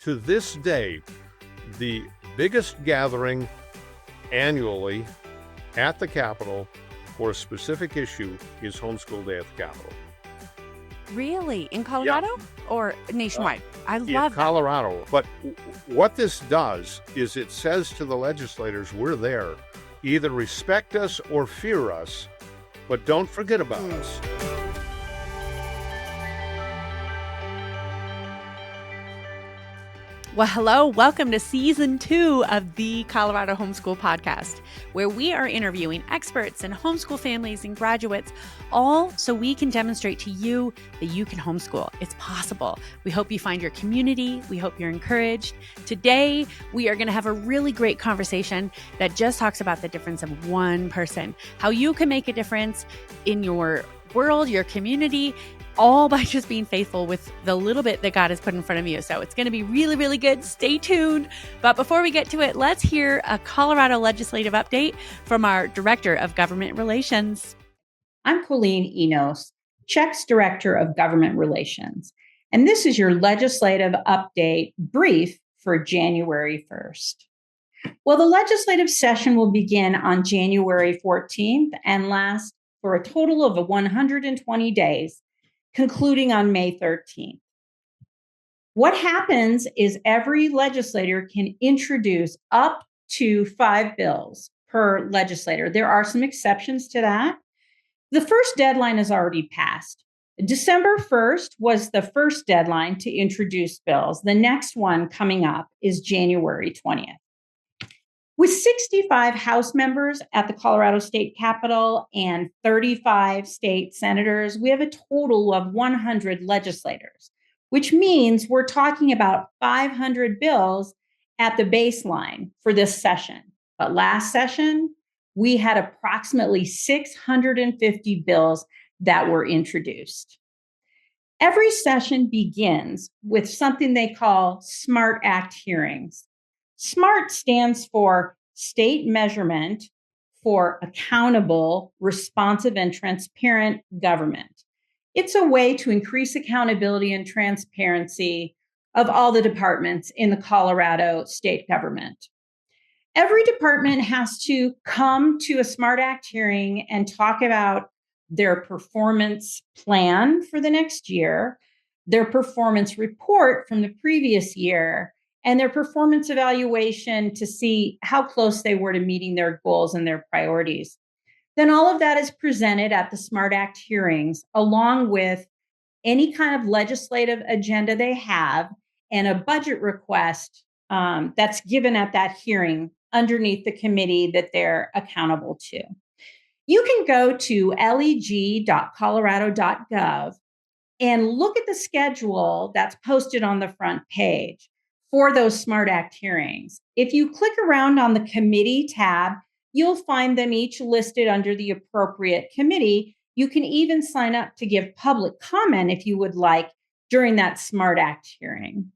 to this day, the biggest gathering annually at the Capitol for a specific issue is Homeschool Day at the Capitol. Really? In Colorado or nationwide? I love Colorado. But what this does is it says to the legislators, we're there. Either respect us or fear us, but don't forget about us. Well, hello. Welcome to Season 2 of the Colorado Homeschool Podcast, where we are interviewing experts and homeschool families and graduates, all so we can demonstrate to you that you can homeschool. It's possible. We hope you find your community. We hope you're encouraged. Today, we are going to have a really great conversation that just talks about the difference of one person, how you can make a difference in your world, your community, all by just being faithful with the little bit that God has put in front of you. So it's going to be really, really good. Stay tuned. But before we get to it, let's hear a Colorado legislative update from our Director of Government Relations. I'm Colleen Enos, CHEC's Director of Government Relations, and this is your legislative update brief for January 1st. Well, the legislative session will begin on January 14th and last for a total of 120 days, concluding on May 13th. What happens is every legislator can introduce up to 5 bills per legislator. There are some exceptions to that. The first deadline is already passed. December 1st was the first deadline to introduce bills. The next one coming up is January 20th. With 65 House members at the Colorado State Capitol and 35 state senators, we have a total of 100 legislators, which means we're talking about 500 bills at the baseline for this session. But last session, we had approximately 650 bills that were introduced. Every session begins with something they call SMART Act hearings. SMART stands for State Measurement for Accountable, Responsive, and Transparent Government. It's a way to increase accountability and transparency of all the departments in the Colorado state government. Every department has to come to a SMART Act hearing and talk about their performance plan for the next year, their performance report from the previous year, and their performance evaluation to see how close they were to meeting their goals and their priorities. Then all of that is presented at the SMART Act hearings, along with any kind of legislative agenda they have and a budget request that's given at that hearing underneath the committee that they're accountable to. You can go to leg.colorado.gov and look at the schedule that's posted on the front page for those SMART Act hearings. If you click around on the committee tab, you'll find them each listed under the appropriate committee. You can even sign up to give public comment if you would like during that SMART Act hearing.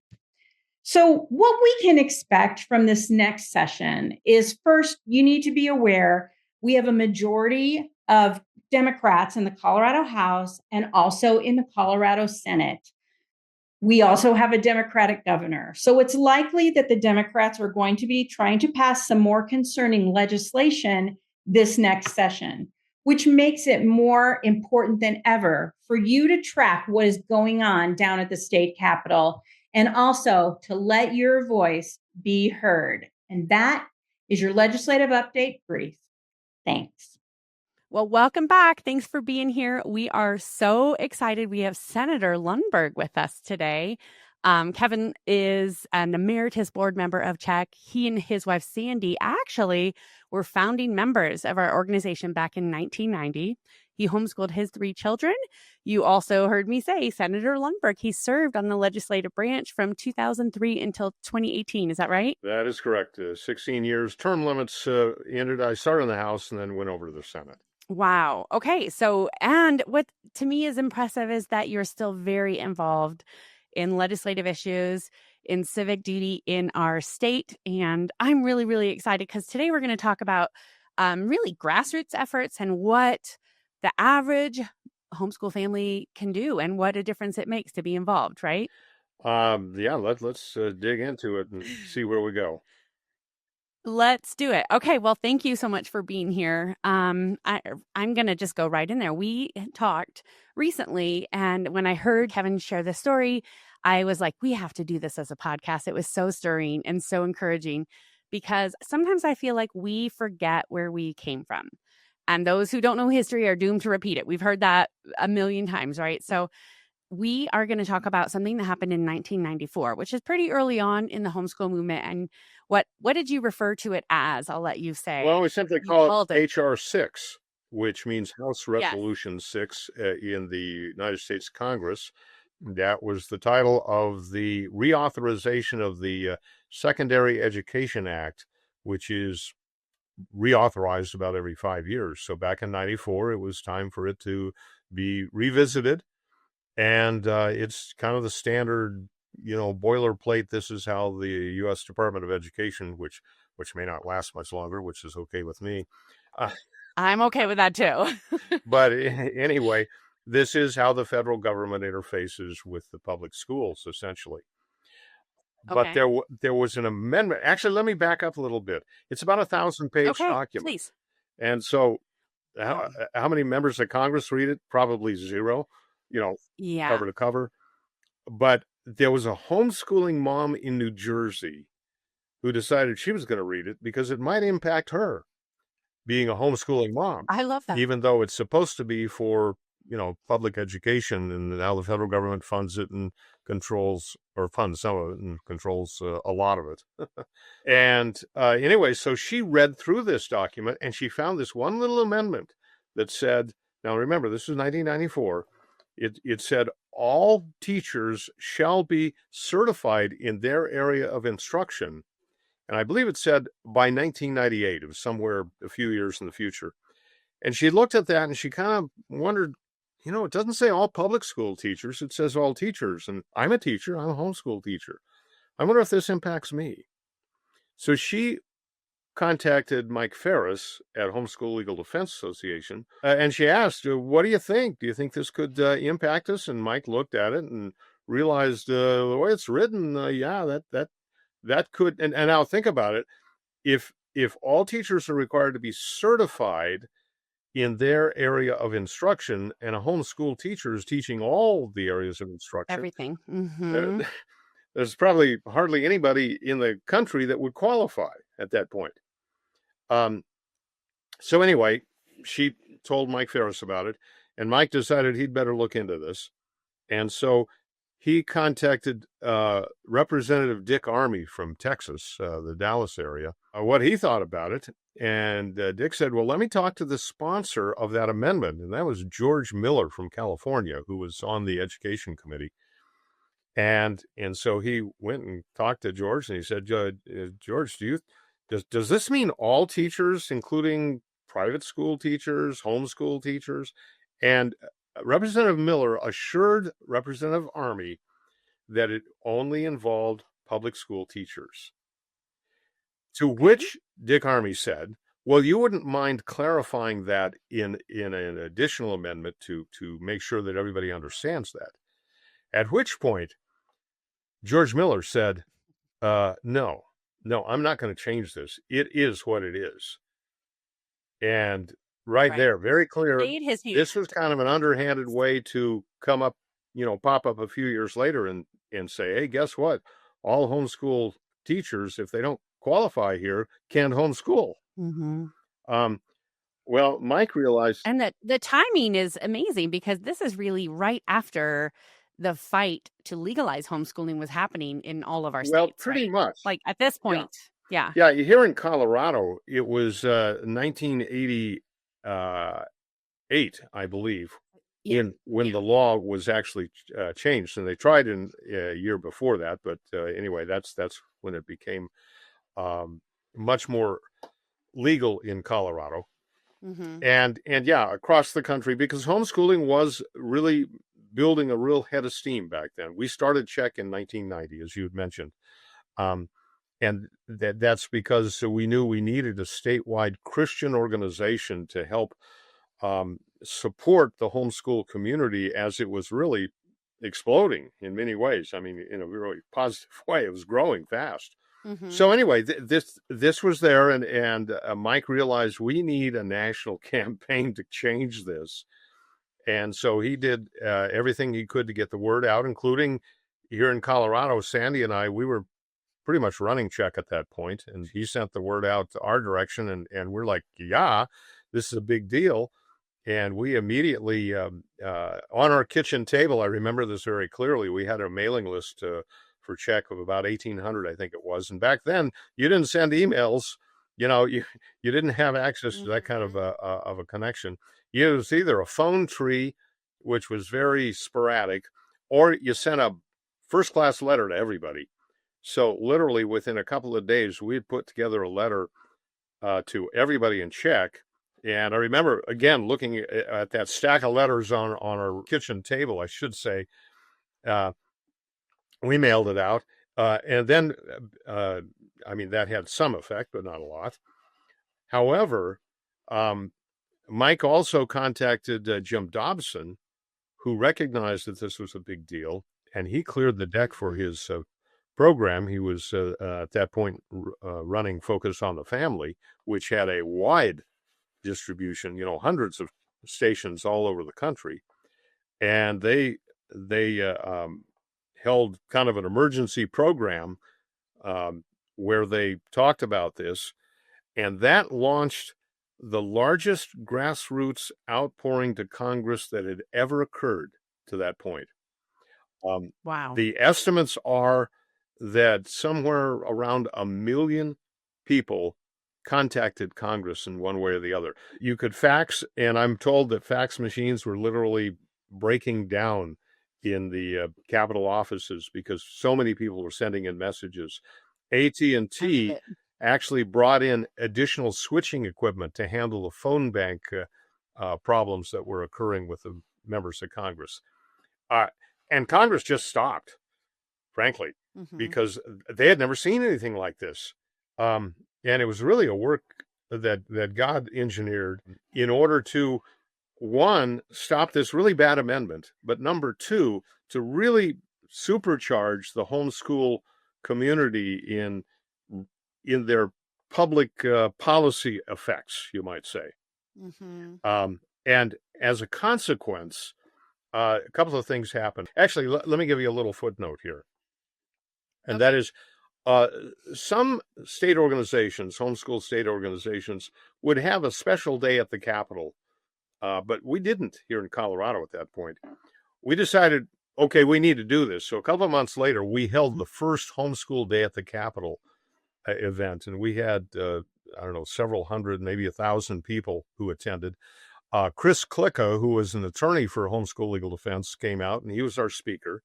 So what we can expect from this next session is, first, you need to be aware we have a majority of Democrats in the Colorado House and also in the Colorado Senate. We also have a Democratic governor. So it's likely that the Democrats are going to be trying to pass some more concerning legislation this next session, which makes it more important than ever for you to track what is going on down at the state capitol and also to let your voice be heard. And that is your legislative update brief. Thanks. Well, welcome back. Thanks for being here. We are so excited. We have Senator Lundberg with us today. Kevin is an emeritus board member of CHEC. He and his wife, Sandy, actually were founding members of our organization back in 1990. He homeschooled his 3 children. You also heard me say Senator Lundberg. He served on the legislative branch from 2003 until 2018. Is that right? That is correct. 16 years. Term limits ended. I started in the House and then went over to the Senate. Wow. Okay. So, and what to me is impressive is that you're still very involved in legislative issues, in civic duty in our state. And I'm really, really excited because today we're going to talk about really grassroots efforts and what the average homeschool family can do and what a difference it makes to be involved, right? Yeah, let's dig into it and see where we go. Let's do it. Okay, well, thank you so much for being here. I'm going to just go right in there. We talked recently, and when I heard Kevin share this story, I was like, we have to do this as a podcast. It was so stirring and so encouraging because sometimes I feel like we forget where we came from. And those who don't know history are doomed to repeat it. We've heard that a million times, right? So we are going to talk about something that happened in 1994, which is pretty early on in the homeschool movement. And what did you refer to it as? I'll let you say. Well, we simply You call called it H.R. 6, which means House Yes. Resolution 6 in the United States Congress. That was the title of the reauthorization of the Secondary Education Act, which is reauthorized about every 5 years. So back in 94, it was time for it to be revisited. And it's kind of the standard, boilerplate. This is how the U.S. Department of Education, which may not last much longer, which is okay with me. I'm okay with that too. But anyway, this is how the federal government interfaces with the public schools, essentially. Okay. But there was an amendment. Actually, let me back up a little bit. It's about 1,000-page document. Please. And so how many members of Congress read it? Probably zero, Yeah. cover to cover. But there was a homeschooling mom in New Jersey who decided she was going to read it because it might impact her being a homeschooling mom. I love that. Even though it's supposed to be for, public education, and now the federal government funds it and controls, or funds some of it and controls a lot of it. And anyway, so she read through this document and she found this one little amendment that said, now remember, this is 1994. It said all teachers shall be certified in their area of instruction. And I believe it said by 1998. It was somewhere a few years in the future. And she looked at that and she kind of wondered, it doesn't say all public school teachers. It says all teachers. And I'm a teacher. I'm a homeschool teacher. I wonder if this impacts me. So she contacted Mike Ferris at Homeschool Legal Defense Association, and she asked, what do you think? Do you think this could impact us? And Mike looked at it and realized the way it's written, that could, and now think about it. If all teachers are required to be certified in their area of instruction, and a homeschool teacher is teaching all the areas of instruction, Everything. Mm-hmm. There's probably hardly anybody in the country that would qualify at that point. So anyway, she told Mike Ferris about it, and Mike decided he'd better look into this. And so he contacted Representative Dick Armey from Texas, the Dallas area, what he thought about it. And Dick said, well, let me talk to the sponsor of that amendment. And that was George Miller from California, who was on the Education Committee. And so he went and talked to George, and he said, George, does this mean all teachers, including private school teachers, homeschool teachers? And Representative Miller assured Representative Armey that it only involved public school teachers. To which Dick Armey said, well, you wouldn't mind clarifying that in an additional amendment to make sure that everybody understands that. At which point, George Miller said, no, I'm not going to change this. It is what it is. And right there, very clear, this was kind of an underhanded way to come up, pop up a few years later and say, hey, guess what? All homeschool teachers, if they don't qualify here, can't homeschool. Mm-hmm. Well, Mike realized... And that the timing is amazing because this is really right after the fight to legalize homeschooling was happening in all of our states. Well, pretty much. Like at this point, yeah. Yeah, here in Colorado, it was 1988, I believe, when the law was actually changed. And they tried in a year before that, but anyway, that's when it became much more legal in Colorado. Mm-hmm. And yeah, across the country, because homeschooling was really building a real head of steam back then. We started CHEC in 1990, as you had mentioned. And that's because we knew we needed a statewide Christian organization to help support the homeschool community as it was really exploding in many ways. I mean, in a really positive way. It was growing fast. Mm-hmm. So anyway, this was there, and Mike realized we need a national campaign to change this. And so he did everything he could to get the word out, including here in Colorado. Sandy and I, we were pretty much running CHEC at that point, and he sent the word out to our direction, and we're like, yeah, this is a big deal. And we immediately, on our kitchen table, I remember this very clearly, we had a mailing list for CHEC of about 1,800, I think it was. And back then, you didn't send emails. You didn't have access to that kind of a connection. It was either a phone tree, which was very sporadic, or you sent a first-class letter to everybody. So literally within a couple of days, we had put together a letter to everybody in CHEC. And I remember, again, looking at that stack of letters on our kitchen table, I should say, we mailed it out. And then, I mean, that had some effect, but not a lot. However, Mike also contacted Jim Dobson, who recognized that this was a big deal, and he cleared the deck for his program. He was, at that point, running Focus on the Family, which had a wide distribution, hundreds of stations all over the country. And they held kind of an emergency program where they talked about this, and that launched the largest grassroots outpouring to Congress that had ever occurred to that point. Wow. The estimates are that somewhere around 1 million people contacted Congress in one way or the other. You could fax, and I'm told that fax machines were literally breaking down in the Capitol offices because so many people were sending in messages. AT&T actually brought in additional switching equipment to handle the phone bank problems that were occurring with the members of Congress. And Congress just stopped, frankly, because they had never seen anything like this. And it was really a work that God engineered in order to, one, stop this really bad amendment, but number two, to really supercharge the homeschool community in their public policy effects, you might say. And as a consequence, a couple of things happened. Actually, let me give you a little footnote here. And that is, some state organizations, homeschool state organizations, would have a special day at the Capitol, but we didn't here in Colorado at that point. We decided, okay, we need to do this. So a couple of months later, we held the first homeschool day at the Capitol event, and we had, several hundred, maybe 1,000 people who attended. Chris Klicka, who was an attorney for Homeschool Legal Defense, came out, and he was our speaker.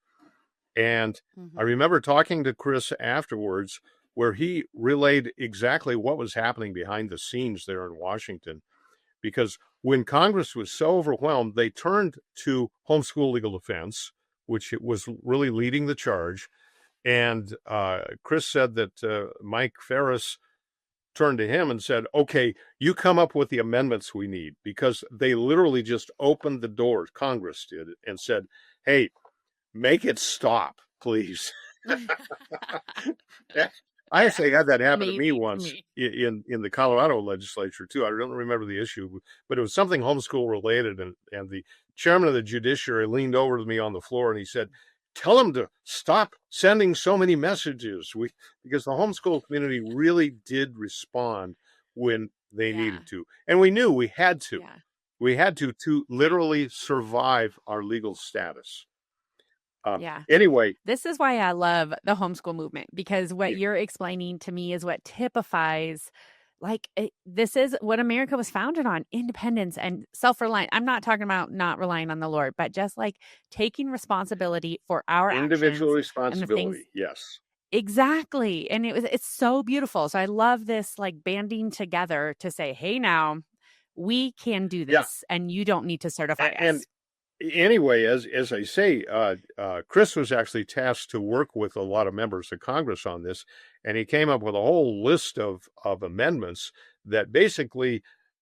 And I remember talking to Chris afterwards, where he relayed exactly what was happening behind the scenes there in Washington. Because when Congress was so overwhelmed, they turned to Homeschool Legal Defense, which was really leading the charge. And Chris said that Mike Ferris turned to him and said, okay, you come up with the amendments we need, because they literally just opened the doors, Congress did, and said, hey, make it stop, please. I actually had that happen to me once in the Colorado legislature, too. I don't remember the issue, but it was something homeschool related. And the chairman of the judiciary leaned over to me on the floor and he said, tell them to stop sending so many messages. Because the homeschool community really did respond when they needed to. And we knew we had to. Yeah. We had to literally survive our legal status. Anyway, this is why I love the homeschool movement, because what you're explaining to me is what typifies, this is what America was founded on: independence and self-reliance. I'm not talking about not relying on the Lord, but just taking responsibility for our individual responsibility. Yes, exactly. And it's so beautiful. So I love this banding together to say, hey, now we can do this, and you don't need to certify us. Anyway, as I say, Chris was actually tasked to work with a lot of members of Congress on this, and he came up with a whole list of amendments that basically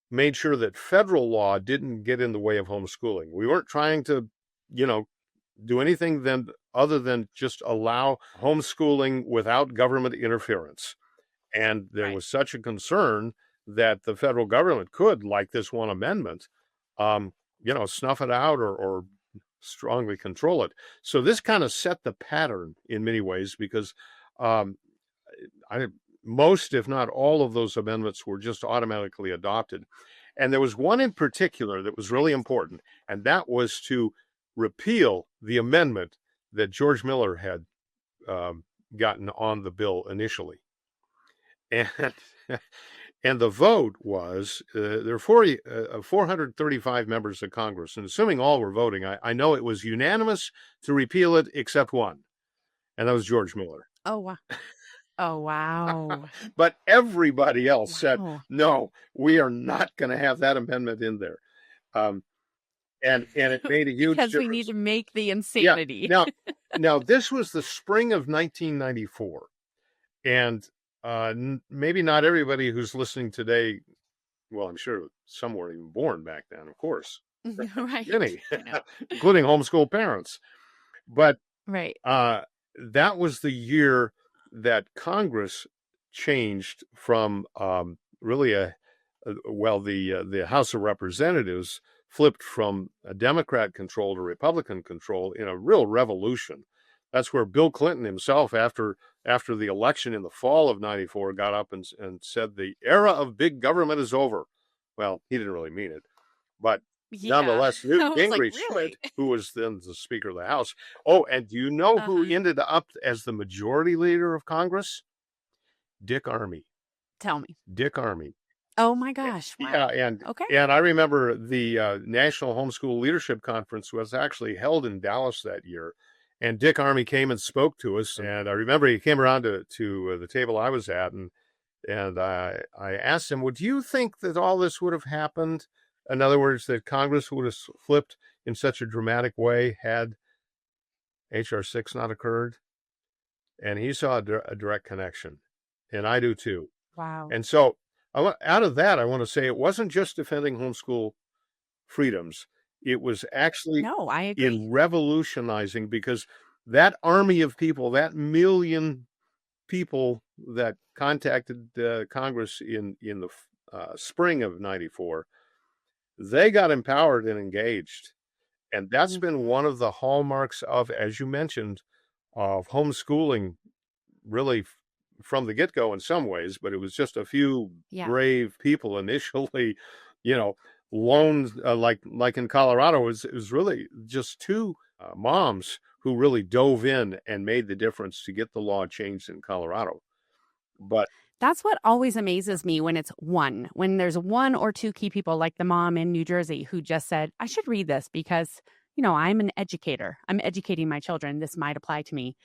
made sure that federal law didn't get in the way of homeschooling. We weren't trying to, do anything then other than just allow homeschooling without government interference. And there was such a concern that the federal government could, like this one amendment, snuff it out or strongly control it. So this kind of set the pattern in many ways, because most, if not all, of those amendments were just automatically adopted. And there was one in particular that was really important, and that was to repeal the amendment that George Miller had gotten on the bill initially. And and the vote was, there are 435 members of Congress, and assuming all were voting, I know it was unanimous to repeal it except one, and that was George Miller. Oh, wow. Oh, wow. But everybody else said, no, we are not going to have that amendment in there. And it made a huge because difference. We need to make the insanity. Yeah. Now, this was the spring of 1994. And maybe not everybody who's listening today, well, I'm sure some weren't even born back then, of course. Right. Many, including homeschool parents. But that was the year that Congress changed from really the House of Representatives flipped from a Democrat control to Republican control in a real revolution. That's where Bill Clinton himself, after the election in the fall of '94, got up and said the era of big government is over. Well, he didn't really mean it, but nonetheless, Newt Gingrich, who was then the Speaker of the House. Oh, and do you know who ended up as the majority leader of Congress? Dick Armey. Tell me. Dick Armey. Oh my gosh! Wow. Yeah, and I remember the National Homeschool Leadership Conference was actually held in Dallas that year, and Dick Armey came and spoke to us. And I remember he came around to the table I was at, and I asked him, "Would you think that all this would have happened? In other words, that Congress would have flipped in such a dramatic way had H.R. 6 not occurred?" And he saw a direct connection, and I do too. Wow. And so out of that, I want to say it wasn't just defending homeschool freedoms. It was actually in revolutionizing, because that army of people, that million people that contacted Congress in the spring of '94, they got empowered and engaged. And that's been one of the hallmarks of, as you mentioned, of homeschooling, really from the get-go in some ways, but it was just a few brave people initially, loaned, like in Colorado, it was really just two moms who really dove in and made the difference to get the law changed in Colorado. But that's what always amazes me when there's one or two key people, like the mom in New Jersey who just said, I should read this because, I'm an educator. I'm educating my children. This might apply to me.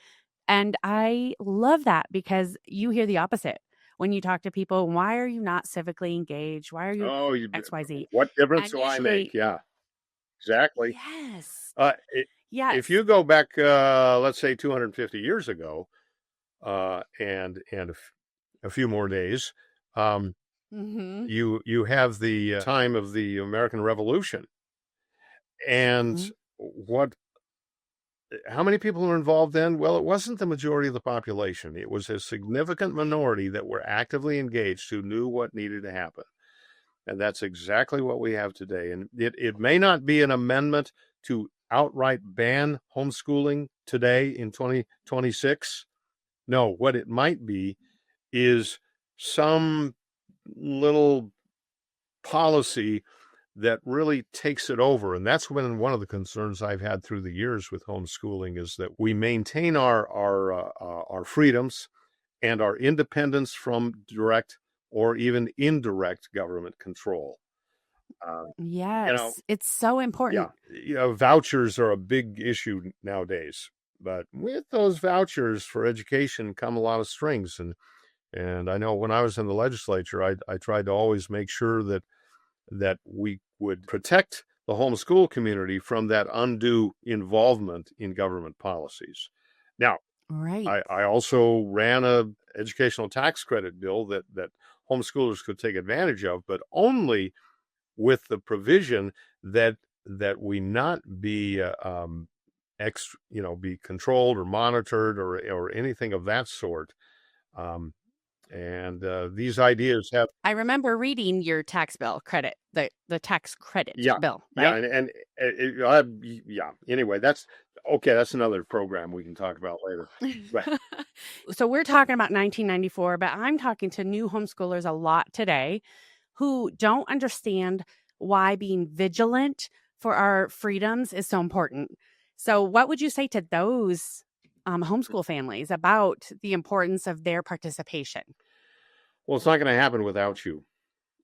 And I love that, because you hear the opposite when you talk to people. Why are you not civically engaged? Why are you XYZ? What difference do I make? Yeah, exactly. Yes. Yes. If you go back, let's say 250 years ago, and a few more days, you have the time of the American Revolution, and how many people were involved then? Well, it wasn't the majority of the population. It was a significant minority that were actively engaged, who knew what needed to happen. And that's exactly what we have today. And it may not be an amendment to outright ban homeschooling today in 2026. No, what it might be is some little policy that really takes it over. And that's been one of the concerns I've had through the years with homeschooling, is that we maintain our freedoms and our independence from direct or even indirect government control. Yes, it's so important. Yeah, vouchers are a big issue nowadays, but with those vouchers for education come a lot of strings. And I know when I was in the legislature, I tried to always make sure that we would protect the homeschool community from that undue involvement in government policies. Now, I also ran a educational tax credit bill that homeschoolers could take advantage of, but only with the provision that we not be be controlled or monitored or anything of that sort. These ideas have. I remember reading your tax bill credit, the tax credit bill, right? Yeah, Anyway, that's okay. That's another program we can talk about later. Right. So we're talking about 1994, but I'm talking to new homeschoolers a lot today who don't understand why being vigilant for our freedoms is so important. So what would you say to those homeschool families about the importance of their participation? Well, it's not going to happen without you.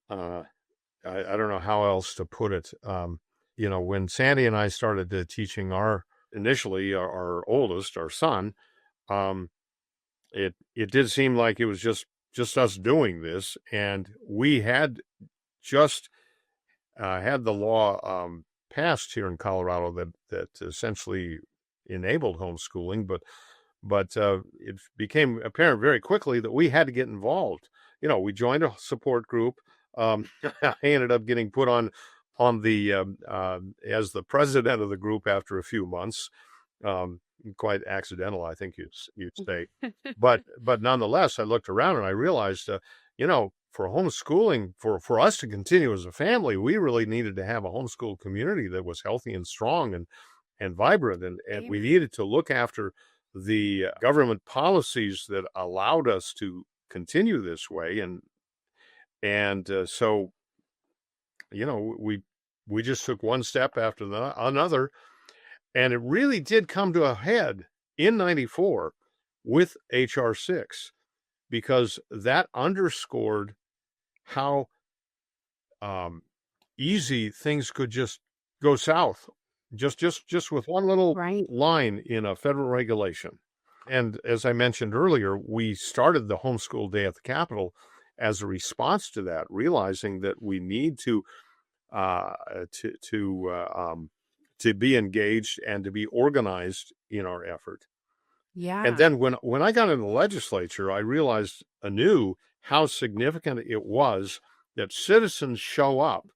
I don't know how else to put it. When Sandy and I started teaching our oldest, our son, it did seem like it was just us doing this, and we had just had the law passed here in Colorado that essentially enabled homeschooling, but it became apparent very quickly that we had to get involved. We joined a support group. I ended up getting put on the as the president of the group after a few months. Quite accidental, I think you'd say. but nonetheless, I looked around and I realized, for homeschooling, for us to continue as a family, we really needed to have a homeschool community that was healthy and strong and vibrant, and we needed to look after the government policies that allowed us to continue this way, so we just took one step after another, and it really did come to a head in 94 with H.R. 6, because that underscored how easy things could just go south, just with one little line in a federal regulation. And as I mentioned earlier, we started the homeschool day at the Capitol as a response to that, realizing that we need to be engaged and to be organized in our effort. Yeah. And then when I got in the legislature, I realized anew how significant it was that citizens show up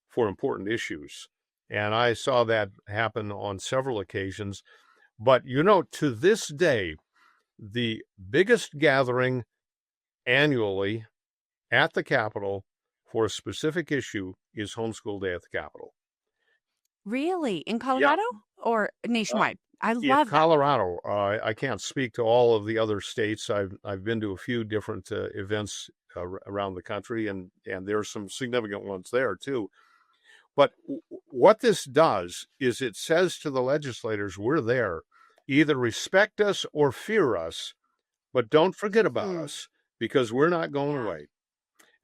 for important issues. And I saw that happen on several occasions. But, to this day, the biggest gathering annually at the Capitol for a specific issue is Homeschool Day at the Capitol. Really? In Colorado or nationwide? I love Colorado. I can't speak to all of the other states. I've been to a few different events around the country, and there are some significant ones there too. But what this does is it says to the legislators, we're there. Either respect us or fear us, but don't forget about us, because we're not going away.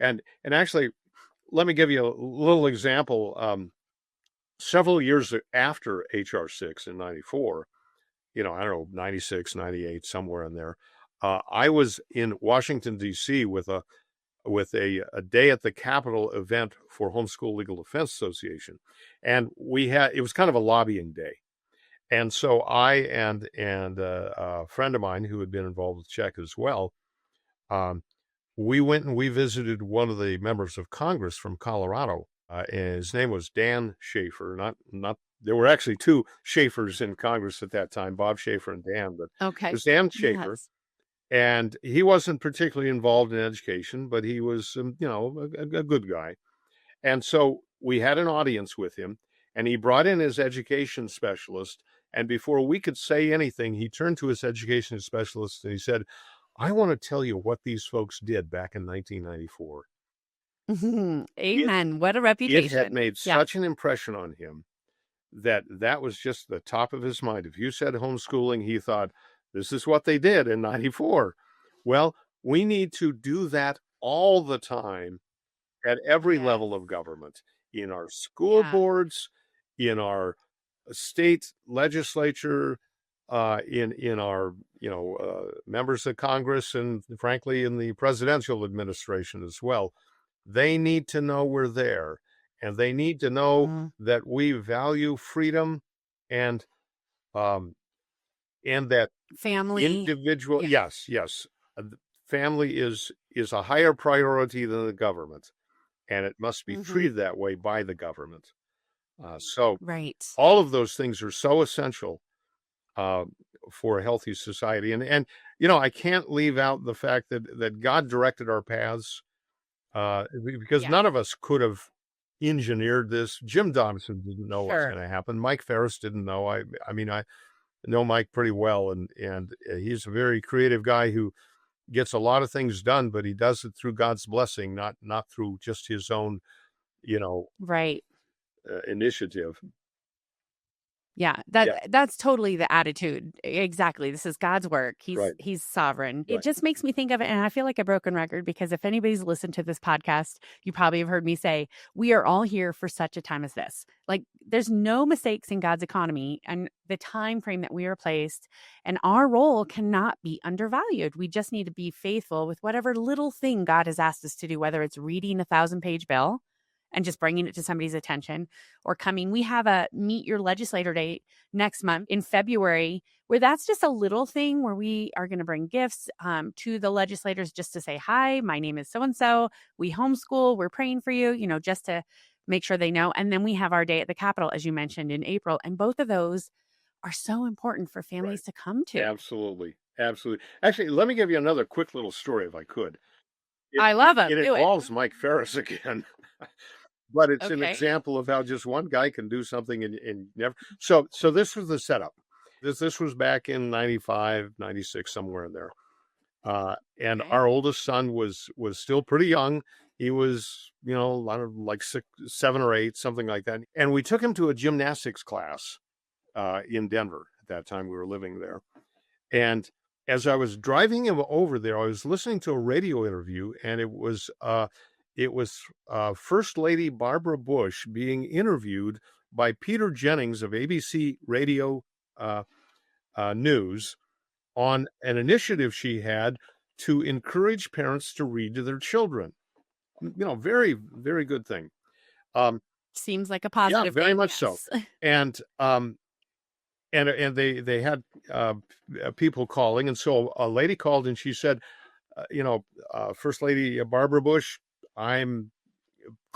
And actually, let me give you a little example. Several years after H.R. 6 in 94, I don't know, 96, 98, somewhere in there, I was in Washington, D.C. with a Day at the Capitol event for Homeschool Legal Defense Association. And it was kind of a lobbying day. And so I and a friend of mine who had been involved with CHEC as well, we went and we visited one of the members of Congress from Colorado. And his name was Dan Schaefer. Not there were actually two Schaefers in Congress at that time, Bob Schaefer and Dan, but it was Dan Schaefer. Yes. And he wasn't particularly involved in education, but he was, a good guy. And so we had an audience with him, and he brought in his education specialist. And before we could say anything, he turned to his education specialist and he said, I want to tell you what these folks did back in 1994. Amen. What a reputation. It had made such an impression on him that was just the top of his mind. If you said homeschooling, he thought, this is what they did in 94. Well, we need to do that all the time at every level of government, in our school boards, in our state legislature, in our members of Congress, and frankly in the presidential administration as well. They need to know we're there, and they need to know that we value freedom and that family, individual. Yes. Family is a higher priority than the government, and it must be treated that way by the government. So all of those things are so essential for a healthy society. And I can't leave out the fact that God directed our paths, because none of us could have engineered this. Jim Dobson didn't know what's going to happen. Mike Ferris didn't know. I know Mike pretty well, and he's a very creative guy who gets a lot of things done, but he does it through God's blessing, not through just his own, right. Initiative. Yeah, that's totally the attitude. Exactly. This is God's work. He's sovereign. Right. It just makes me think of it. And I feel like a broken record, because if anybody's listened to this podcast, you probably have heard me say, we are all here for such a time as this. Like, there's no mistakes in God's economy and the time frame that we are placed, and our role cannot be undervalued. We just need to be faithful with whatever little thing God has asked us to do, whether it's reading a 1,000-page bill and just bringing it to somebody's attention, or coming. We have a Meet Your Legislator Day next month in February, where that's just a little thing where we are going to bring gifts to the legislators just to say, hi, my name is so-and-so. We homeschool. We're praying for you, just to make sure they know. And then we have our day at the Capitol, as you mentioned, in April. And both of those are so important for families to come to. Absolutely. Absolutely. Actually, let me give you another quick little story, if I could. I love it. It involves Mike Ferris again. But it's an example of how just one guy can do something and never. So this was the setup. This was back in 95, 96, somewhere in there. And our oldest son was still pretty young. He was, like 6, 7 or 8, something like that. And we took him to a gymnastics class in Denver. At that time, we were living there. And as I was driving him over there, I was listening to a radio interview, and it was First Lady Barbara Bush being interviewed by Peter Jennings of ABC Radio News on an initiative she had to encourage parents to read to their children. Very, very good thing. Seems like a positive. Yeah, very much so. And they had people calling, and so a lady called and she said, First Lady Barbara Bush, I'm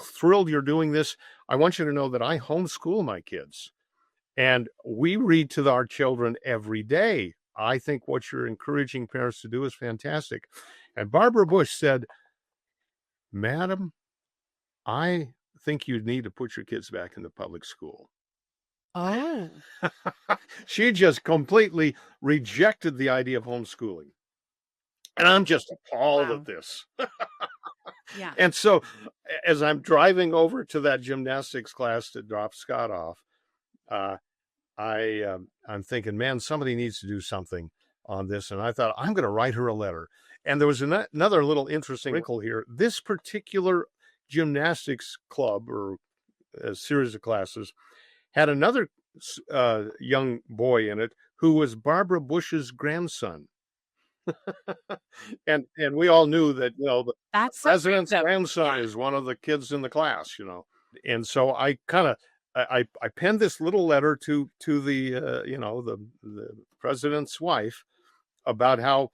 thrilled you're doing this. I want you to know that I homeschool my kids, and we read to our children every day. I think what you're encouraging parents to do is fantastic. And Barbara Bush said, Madam, I think you need to put your kids back in the public school. Oh. She just completely rejected the idea of homeschooling. And I'm just appalled at this. Yeah. And so as I'm driving over to that gymnastics class to drop Scott off, I'm thinking, man, somebody needs to do something on this. And I thought, I'm going to write her a letter. And there was another little interesting wrinkle here. This particular gymnastics club, or a series of classes, had another young boy in it who was Barbara Bush's grandson. and we all knew that, the president's grandson is one of the kids in the class, And so I kind of, I penned this little letter to the, the president's wife about how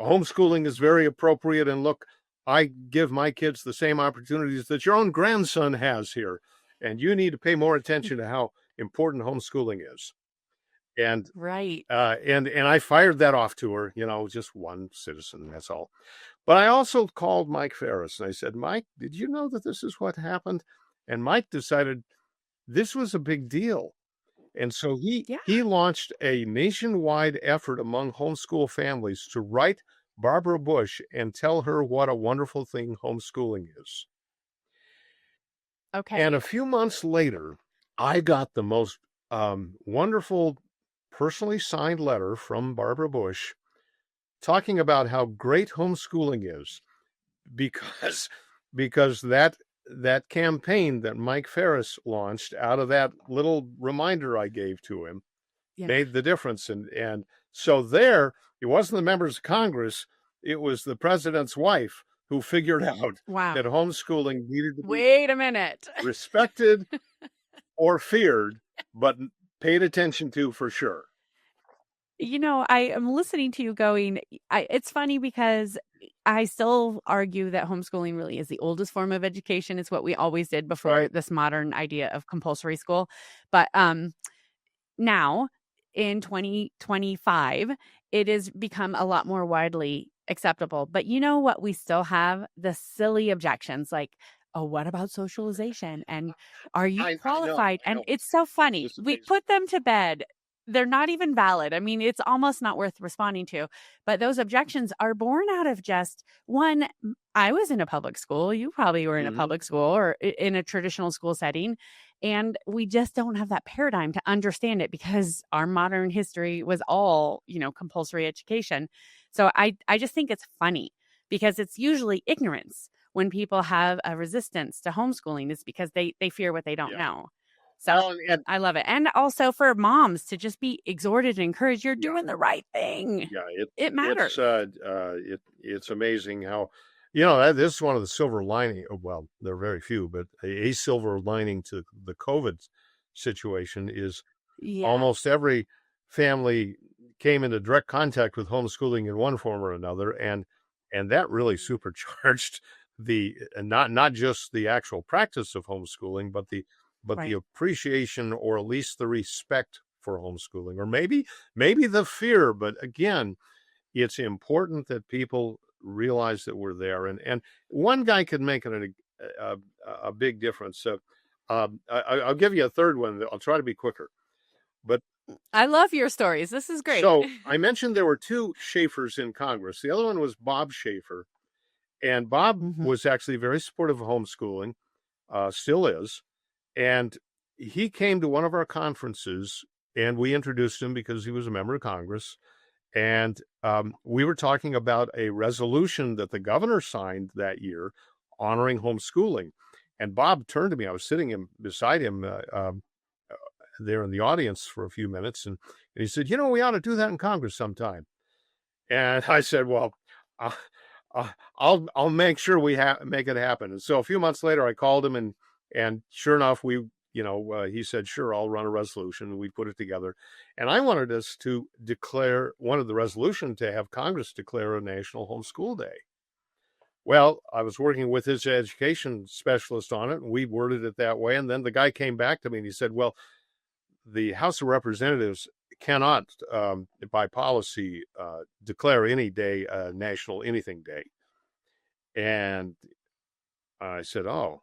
homeschooling is very appropriate. And look, I give my kids the same opportunities that your own grandson has here. And you need to pay more attention to how important homeschooling is. And and I fired that off to her, just one citizen, that's all. But I also called Mike Ferris and I said, Mike, did you know that this is what happened? And Mike decided this was a big deal. And so he launched a nationwide effort among homeschool families to write Barbara Bush and tell her what a wonderful thing homeschooling is. Okay. And a few months later, I got the most wonderful personally signed letter from Barbara Bush talking about how great homeschooling is, because that campaign that Mike Ferris launched out of that little reminder I gave to him made the difference. And so there, it wasn't the members of Congress, it was the president's wife who figured out that homeschooling needed to be respected or feared, but paid attention to for sure. I am listening to you going, it's funny because I still argue that homeschooling really is the oldest form of education. It's what we always did before this modern idea of compulsory school. But now in 2025, it has become a lot more widely acceptable. But you know what? We still have the silly objections like, oh, what about socialization? And are you qualified? I And know. it's so funny. It's We amazing. put them to bed. They're not even valid. I mean, it's almost not worth responding to. But those objections are born out of just one. I was in a public school. You probably were in a public school or in a traditional school setting. And we just don't have that paradigm to understand it because our modern history was all, compulsory education. So I just think it's funny because it's usually ignorance when people have a resistance to homeschooling. It's because they fear what they don't know. So Well, and I love it. And also for moms to just be exhorted and encouraged, you're doing the right thing. It matters. It's amazing how, this is one of the silver lining. Well, there are very few, but a silver lining to the COVID situation is almost every family came into direct contact with homeschooling in one form or another, and that really supercharged the not just the actual practice of homeschooling, but the appreciation, or at least the respect for homeschooling, or maybe the fear. But again, it's important that people realize that we're there, and one guy could make it a big difference. So I'll give you a third one. I'll try to be quicker. But I love your stories. This is great. So I mentioned there were two Schaefers in Congress. The other one was Bob Schaefer, and Bob was actually very supportive of homeschooling, still is. And he came to one of our conferences, and we introduced him because he was a member of Congress. And we were talking about a resolution that the governor signed that year honoring homeschooling. And Bob turned to me. I was sitting beside him there in the audience for a few minutes. And he said, we ought to do that in Congress sometime. And I said, well, I'll make sure we make it happen. And so a few months later, I called him, and sure enough, he said, sure, I'll run a resolution. We put it together. And I wanted us to wanted the resolution to have Congress declare a National Homeschool Day. Well, I was working with his education specialist on it, and we worded it that way. And then the guy came back to me and he said, well, the House of Representatives cannot, by policy, declare any day a National Anything Day. And I said, oh,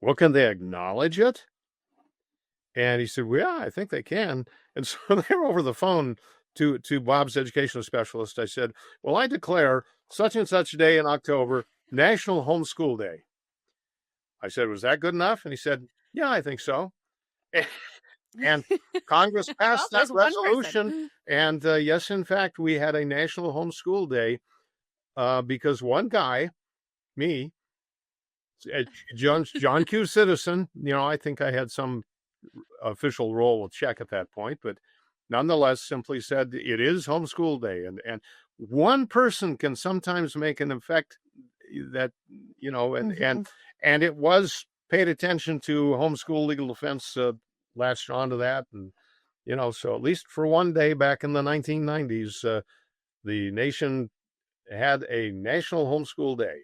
well, can they acknowledge it? And he said, well, yeah, I think they can. And so they were over the phone to Bob's educational specialist. I said, well, I declare such and such day in October National Homeschool Day. I said, was that good enough? And he said, yeah, I think so. And Congress passed that resolution. And yes, in fact, we had a National Homeschool Day because one guy, me, John Q. Citizen, I think I had some official role with CHEC at that point, but nonetheless simply said it is Homeschool Day. And one person can sometimes make an effect that, and it was paid attention to. Homeschool Legal Defense latched onto that. And, so at least for one day back in the 1990s, the nation had a National Homeschool Day.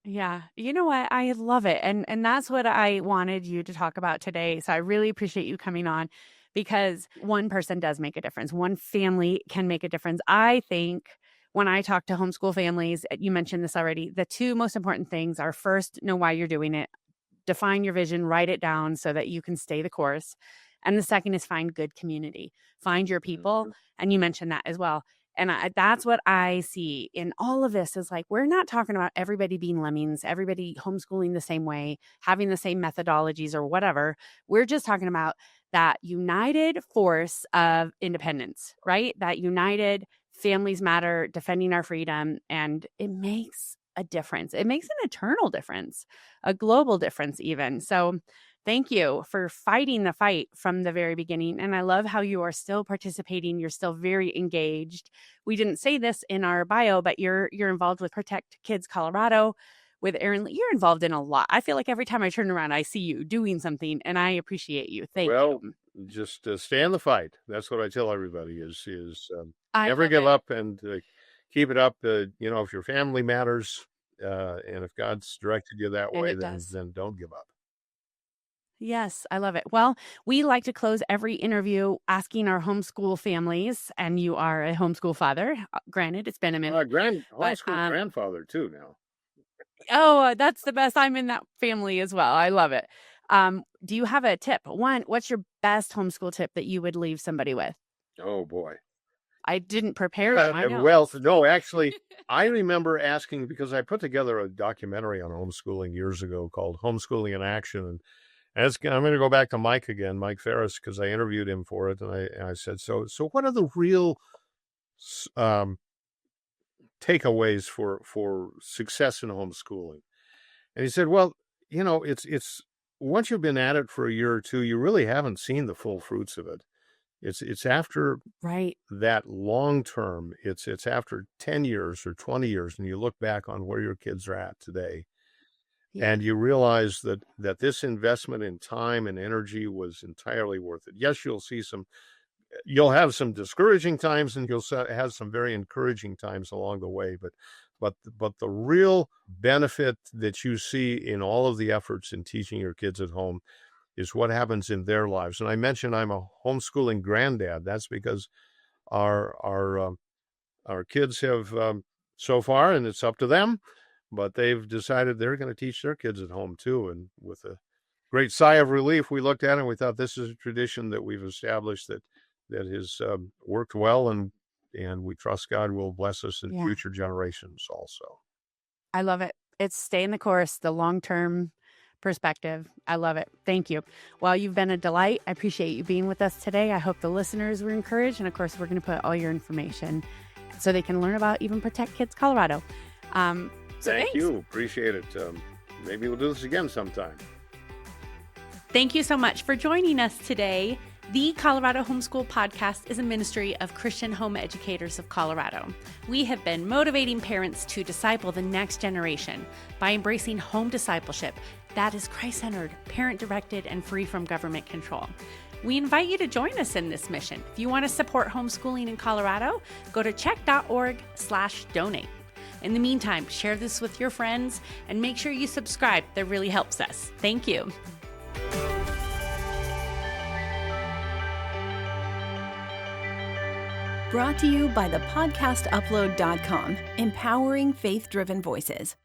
Yeah. You know what? I love it. And that's what I wanted you to talk about today. So I really appreciate you coming on because one person does make a difference. One family can make a difference. I think when I talk to homeschool families, you mentioned this already, the two most important things are first, know why you're doing it, define your vision, write it down so that you can stay the course. And the second is find good community, find your people. And you mentioned that as well. And that's what I see in all of this is like, we're not talking about everybody being lemmings, everybody homeschooling the same way, having the same methodologies or whatever. We're just talking about that united force of independence, right? That united families matter, defending our freedom. And it makes a difference. It makes an eternal difference, a global difference even. So thank you for fighting the fight from the very beginning. And I love how you are still participating. You're still very engaged. We didn't say this in our bio, but you're involved with Protect Kids Colorado with Aaron. You're involved in a lot. I feel like every time I turn around, I see you doing something, and I appreciate you. Thank you. Just stay in the fight. That's what I tell everybody is never give up and keep it up. If your family matters and if God's directed you that way, then don't give up. Yes, I love it. Well, we like to close every interview asking our homeschool families, and you are a homeschool father. Granted, it's been a minute. Homeschool grandfather too now. Oh, that's the best. I'm in that family as well. I love it. Do you have a tip? One, what's your best homeschool tip that you would leave somebody with? Oh boy. I didn't prepare them. I know. Well, no, actually, I remember asking, because I put together a documentary on homeschooling years ago called Homeschooling in Action. And I'm going to go back to Mike again, Mike Ferris, because I interviewed him for it. And I said, so what are the real takeaways for success in homeschooling? And he said, well, it's once you've been at it for a year or two, you really haven't seen the full fruits of it. It's after that long term, it's after 10 years or 20 years, and you look back on where your kids are at today, and you realize that this investment in time and energy was entirely worth it. Yes, you'll have some discouraging times, and you'll have some very encouraging times along the way, but the real benefit that you see in all of the efforts in teaching your kids at home is what happens in their lives. And I mentioned I'm a homeschooling granddad. That's because our kids have so far, and it's up to them, but they've decided they're going to teach their kids at home too. And with a great sigh of relief, we looked at it and we thought, this is a tradition that we've established that has worked well, and we trust God will bless us in future generations also. I love it. It's staying the course, the long-term perspective. I love it. Thank you. Well, you've been a delight. I appreciate you being with us today. I hope the listeners were encouraged. And of course, we're going to put all your information so they can learn about even Protect Kids Colorado. Thank you. Appreciate it. Maybe we'll do this again sometime. Thank you so much for joining us today. The Colorado Homeschool Podcast is a ministry of Christian Home Educators of Colorado. We have been motivating parents to disciple the next generation by embracing home discipleship that is Christ-centered, parent-directed, and free from government control. We invite you to join us in this mission. If you want to support homeschooling in Colorado, go to CHEC.org/donate. In the meantime, share this with your friends and make sure you subscribe. That really helps us. Thank you. Brought to you by thepodcastupload.com, empowering faith-driven voices.